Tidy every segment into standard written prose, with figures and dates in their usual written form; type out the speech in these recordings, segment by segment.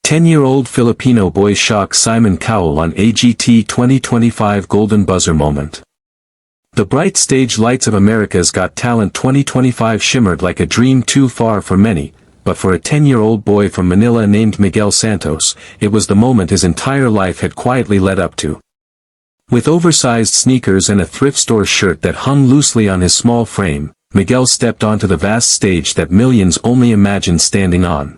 10-year-old Filipino boy shocks Simon Cowell on AGT 2025 Golden Buzzer Moment. The bright stage lights of America's Got Talent 2025 shimmered like a dream too far for many, but for a 10-year-old boy from Manila named Miguel Santos, it was the moment his entire life had quietly led up to. With oversized sneakers and a thrift store shirt that hung loosely on his small frame, Miguel stepped onto the vast stage that millions only imagined standing on.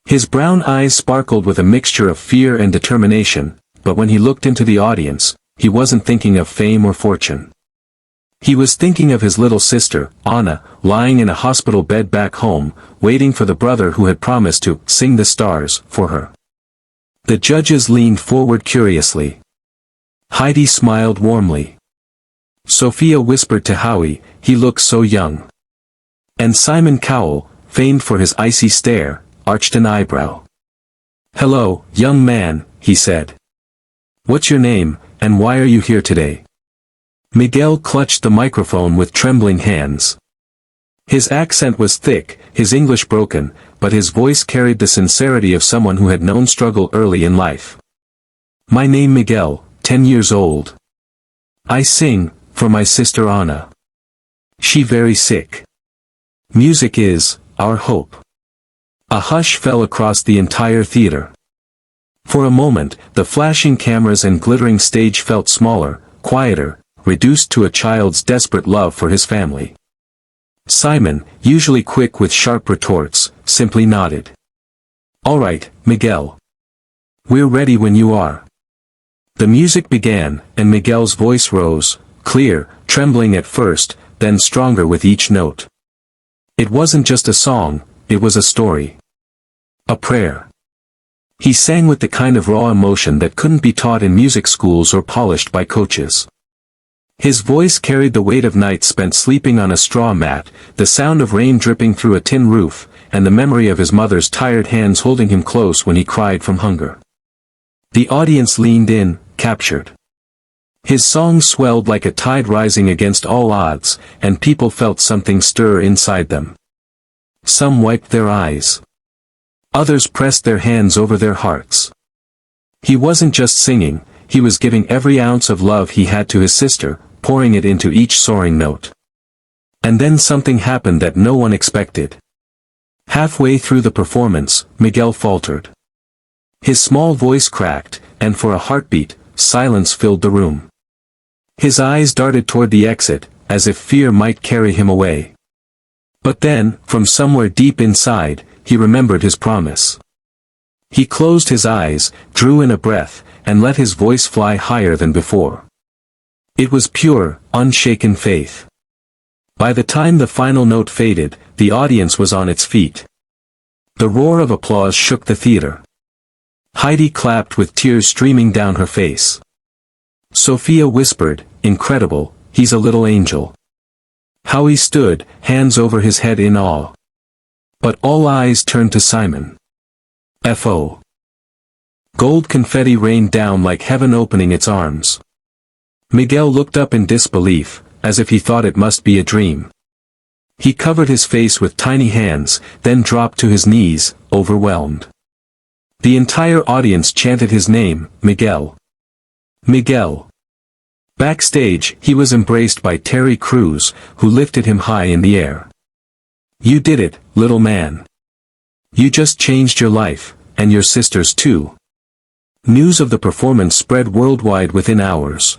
His brown eyes sparkled with a mixture of fear and determination, but when he looked into the audience, he wasn't thinking of fame or fortune. He was thinking of his little sister, Anna, lying in a hospital bed back home, waiting for the brother who had promised to sing the stars for her. The judges leaned forward curiously. Heidi smiled warmly. Sophia whispered to Howie, "He looks so young." And Simon Cowell, famed for his icy stare, arched an eyebrow. "Hello, young man," he said. "What's your name, and why are you here today?" Miguel clutched the microphone with trembling hands. His accent was thick, his English broken, but his voice carried the sincerity of someone who had known struggle early in life. "My name Miguel, 10 years old. I sing, for my sister Anna. She very sick. Music is, our hope." A hush fell across the entire theater. For a moment, the flashing cameras and glittering stage felt smaller, quieter, reduced to a child's desperate love for his family. Simon, usually quick with sharp retorts, simply nodded. "All right, Miguel. We're ready when you are." The music began, and Miguel's voice rose, clear, trembling at first, then stronger with each note. It wasn't just a song, it was a story. A prayer. He sang with the kind of raw emotion that couldn't be taught in music schools or polished by coaches. His voice carried the weight of nights spent sleeping on a straw mat, the sound of rain dripping through a tin roof, and the memory of his mother's tired hands holding him close when he cried from hunger. The audience leaned in, captured. His song swelled like a tide rising against all odds, and people felt something stir inside them. Some wiped their eyes. Others pressed their hands over their hearts. He wasn't just singing, he was giving every ounce of love he had to his sister, pouring it into each soaring note. And then something happened that no one expected. Halfway through the performance, Miguel faltered. His small voice cracked, and for a heartbeat, silence filled the room. His eyes darted toward the exit, as if fear might carry him away. But then, from somewhere deep inside, he remembered his promise. He closed his eyes, drew in a breath, and let his voice fly higher than before. It was pure, unshaken faith. By the time the final note faded, the audience was on its feet. The roar of applause shook the theater. Heidi clapped with tears streaming down her face. Sophia whispered, "Incredible, he's a little angel." Howie stood, hands over his head in awe. But all eyes turned to Simon. F.O. Gold confetti rained down like heaven opening its arms. Miguel looked up in disbelief, as if he thought it must be a dream. He covered his face with tiny hands, then dropped to his knees, overwhelmed. The entire audience chanted his name, Miguel. Miguel. Backstage, he was embraced by Terry Crews, who lifted him high in the air. "You did it, little man. You just changed your life, and your sister's too." News of the performance spread worldwide within hours.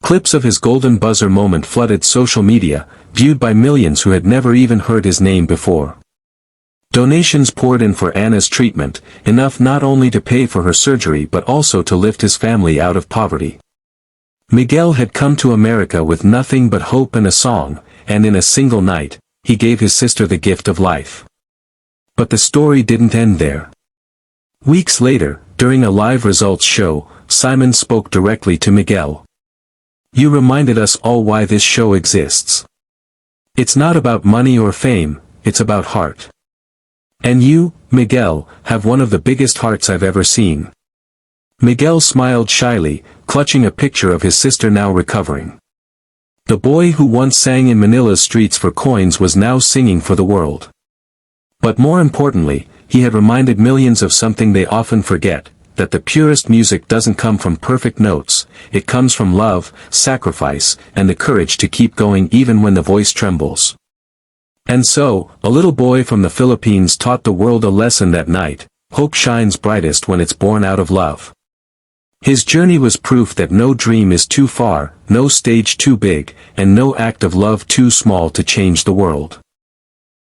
Clips of his golden buzzer moment flooded social media, viewed by millions who had never even heard his name before. Donations poured in for Anna's treatment, enough not only to pay for her surgery but also to lift his family out of poverty. Miguel had come to America with nothing but hope and a song, and in a single night, he gave his sister the gift of life. But the story didn't end there. Weeks later, during a live results show, Simon spoke directly to Miguel. "You reminded us all why this show exists. It's not about money or fame, it's about heart. And you, Miguel, have one of the biggest hearts I've ever seen." Miguel smiled shyly, clutching a picture of his sister now recovering. The boy who once sang in Manila's streets for coins was now singing for the world. But more importantly, he had reminded millions of something they often forget, that the purest music doesn't come from perfect notes, it comes from love, sacrifice, and the courage to keep going even when the voice trembles. And so, a little boy from the Philippines taught the world a lesson that night: hope shines brightest when it's born out of love. His journey was proof that no dream is too far, no stage too big, and no act of love too small to change the world.